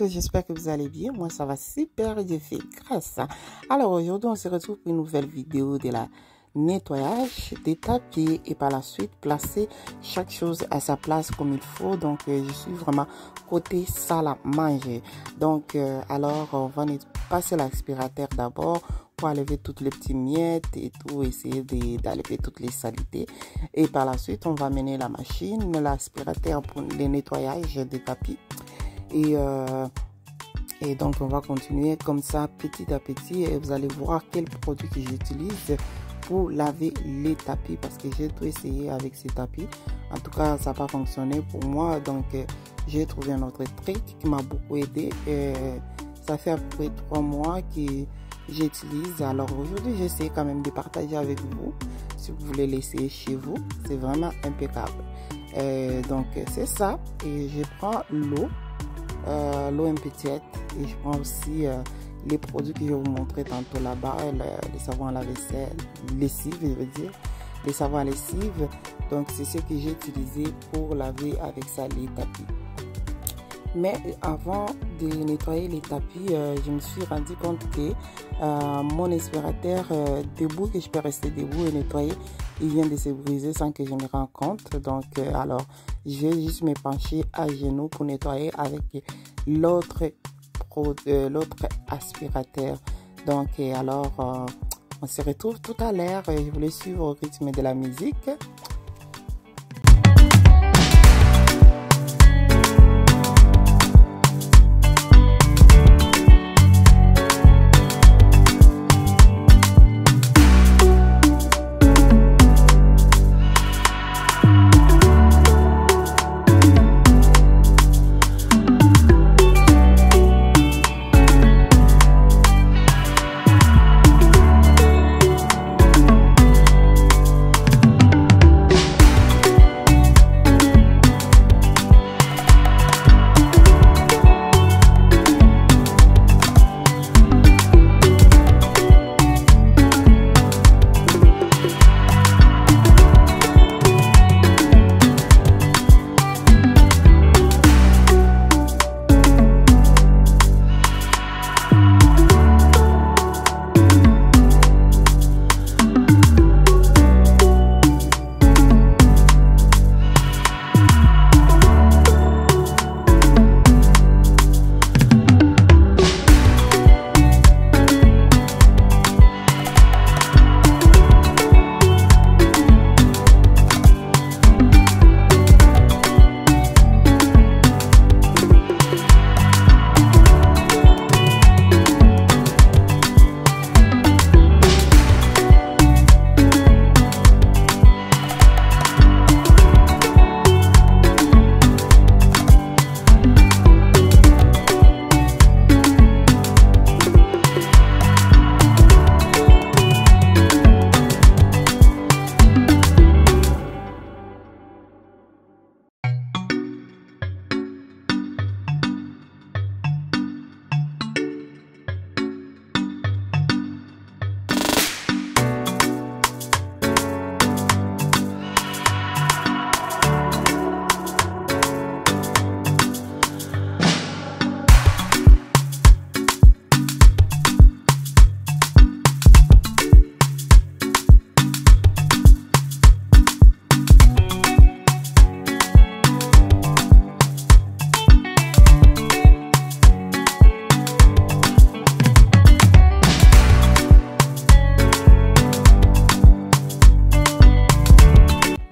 j'espère que vous allez bien. Moi, ça va super, Dieu fait grâce. Alors, aujourd'hui, on se retrouve pour une nouvelle vidéo de la nettoyage des tapis et par la suite, placer chaque chose à sa place comme il faut. Donc, je suis vraiment côté salle à manger. Donc, alors, on va passer l'aspirateur d'abord pour enlever toutes les petites miettes et tout, essayer d'enlever toutes les saletés. Et par la suite, on va mener la machine, l'aspirateur pour le nettoyage des tapis. Et donc, on va continuer comme ça, petit à petit. Et vous allez voir quel produit que j'utilise pour laver les tapis. Parce que j'ai tout essayé avec ces tapis. En tout cas, ça n'a pas fonctionné pour moi. Donc, j'ai trouvé un autre truc qui m'a beaucoup aidé. Ça fait à peu près 3 mois que j'utilise. Alors, aujourd'hui, j'essaie quand même de partager avec vous. Si vous voulez l'essayer chez vous, c'est vraiment impeccable. Donc, c'est ça. Et je prends l'eau. L'eau un peu tiède et je prends aussi les produits que je vais vous montrer tantôt là-bas, les savons à la vaisselle, lessive, je veux dire, les savons à lessive. Donc c'est ce que j'ai utilisé pour laver avec ça les tapis. Mais avant de nettoyer les tapis, je me suis rendu compte que mon aspirateur debout, que je peux rester debout et nettoyer, il vient de se briser sans que je me rende compte. Donc alors je vais juste me pencher à genoux pour nettoyer avec l'autre aspirateur. Donc alors on se retrouve tout à l'heure. Je voulais suivre au rythme de la musique.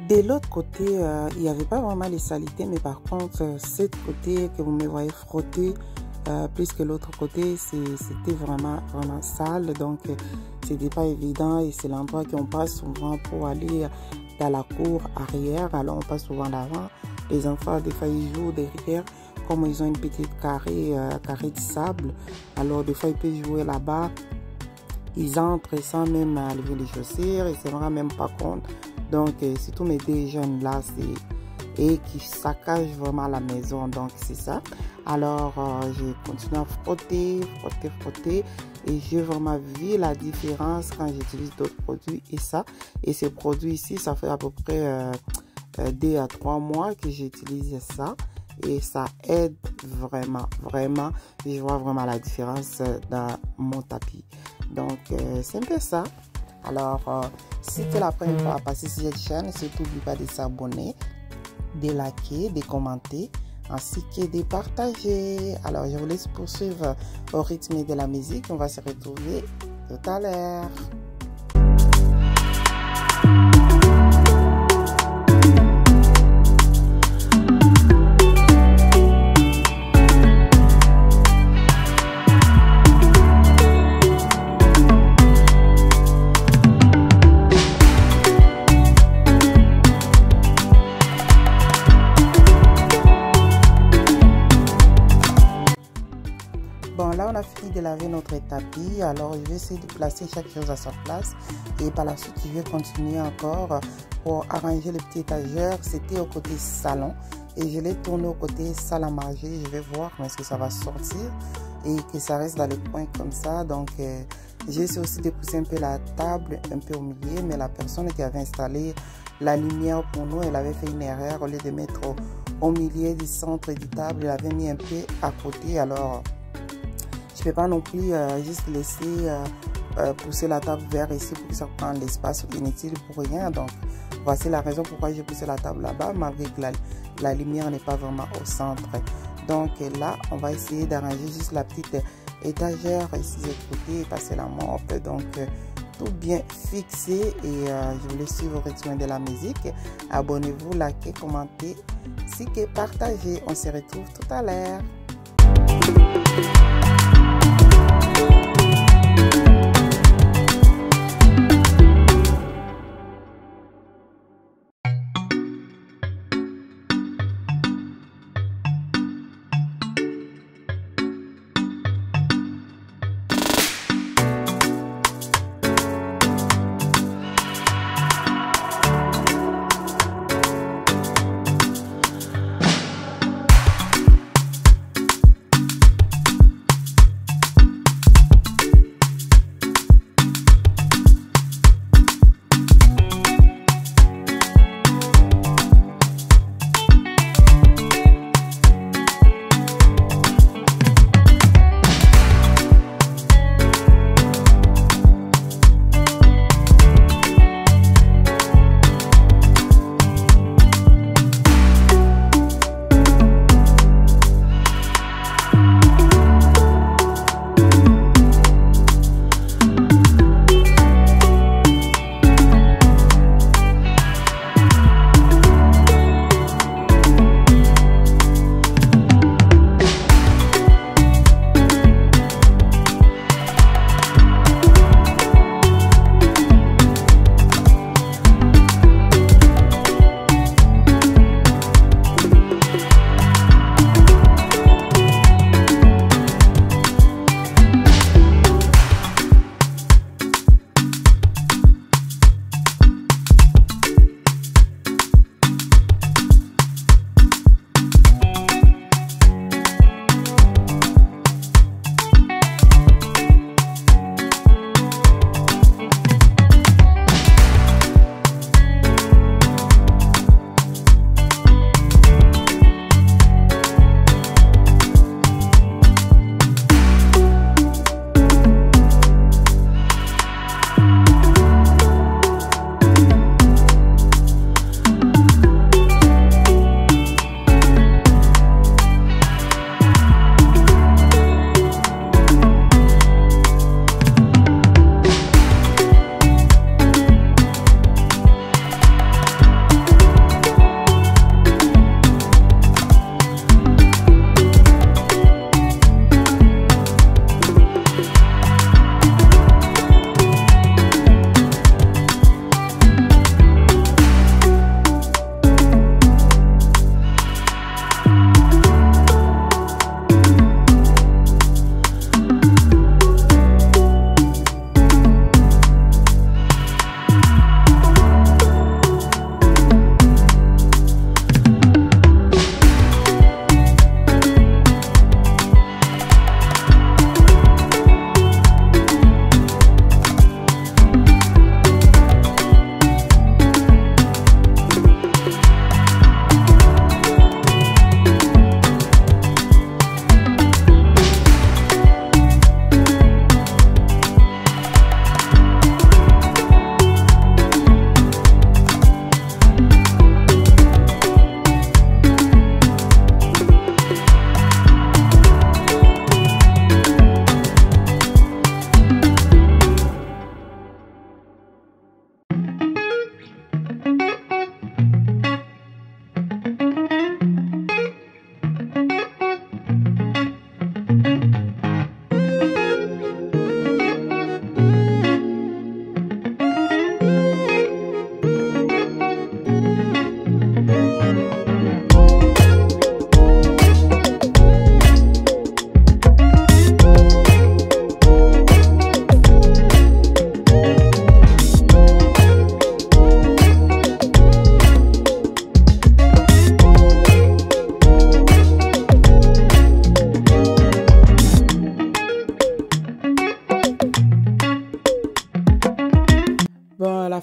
De l'autre côté, il n'y avait pas vraiment les saletés, mais par contre, cet côté que vous me voyez frotter, plus que l'autre côté, c'était vraiment sale. Donc, c'était pas évident et c'est l'endroit qu'on passe souvent pour aller dans la cour arrière. Alors, on passe souvent l'avant. Les enfants, des fois, ils jouent derrière. Comme ils ont une petite carré de sable, alors des fois, ils peuvent jouer là-bas. Ils entrent sans même enlever les chaussures et ne se rendent même pas compte. Donc, surtout mes deux jeunes là, et qui saccagent vraiment la maison. Donc, c'est ça. Alors, je continue à frotter. Et j'ai vraiment vu la différence quand j'utilise d'autres produits et ça. Et ces produits ici, ça fait à peu près 2 à 3 mois que j'utilise ça. et ça aide vraiment. Je vois vraiment la différence dans mon tapis. Donc, c'est un peu ça. Alors, si c'est la première fois à passer sur cette chaîne, surtout n'oublie pas de s'abonner, de liker, de commenter, ainsi que de partager. Alors, je vous laisse poursuivre au rythme de la musique. On va se retrouver tout à l'heure. Bon, là, on a fini de laver notre tapis. Alors, je vais essayer de placer chaque chose à sa place. Et par la suite, je vais continuer encore pour arranger les petites étagères. C'était au côté salon. Et je l'ai tourné au côté salle à manger. Je vais voir comment est-ce que ça va sortir. Et que ça reste dans les coins comme ça. Donc, j'ai essayé aussi de pousser un peu la table, un peu au milieu. Mais la personne qui avait installé la lumière pour nous, elle avait fait une erreur. Au lieu de mettre au milieu du centre du table, elle avait mis un peu à côté. Alors, je ne peux pas non plus juste laisser pousser la table vers ici pour que ça prenne l'espace inutile pour rien. Donc, voici la raison pourquoi j'ai poussé la table là-bas, malgré que la lumière n'est pas vraiment au centre. Donc là, on va essayer d'arranger juste la petite étagère ici de côté et passer la morte. Donc, tout bien fixé et je vous laisse suivre au rythme de la musique. Abonnez-vous, likez, commentez, ainsi que partagez. On se retrouve tout à l'heure.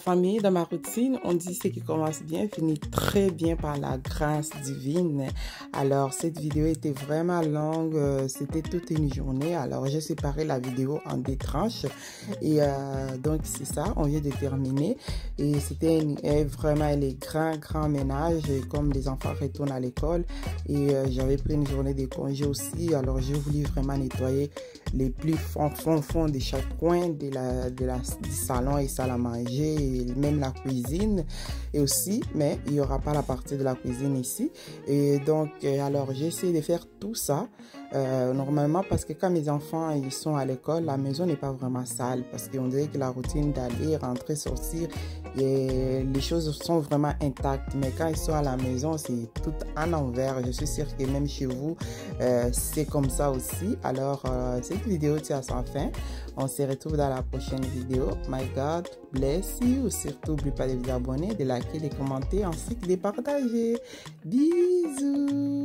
famille, dans ma routine, on dit ce qui commence bien finit très bien par la grâce divine. Alors, cette vidéo était vraiment longue, c'était toute une journée. Alors, j'ai séparé la vidéo en deux tranches. Et donc, c'est ça, on vient de terminer. Et c'était vraiment les grands ménages, comme les enfants retournent à l'école. Et j'avais pris une journée de congé aussi. Alors, j'ai voulu vraiment nettoyer les plus fonds de chaque coin du salon et salle à manger, et même la cuisine et aussi, mais il n'y aura pas la partie de la cuisine ici. Et donc, alors j'ai essayé de faire tout ça normalement, parce que quand mes enfants ils sont à l'école, la maison n'est pas vraiment sale, parce qu'on dirait que la routine d'aller, rentrer, sortir, et les choses sont vraiment intactes. Mais quand ils sont à la maison, c'est tout en envers. Je suis sûre que même chez vous, c'est comme ça aussi. Alors, cette vidéo tire à sa fin. On se retrouve dans la prochaine vidéo. My God bless you. Surtout, n'oubliez pas de vous abonner, de liker, de commenter ainsi que de partager. Bisous.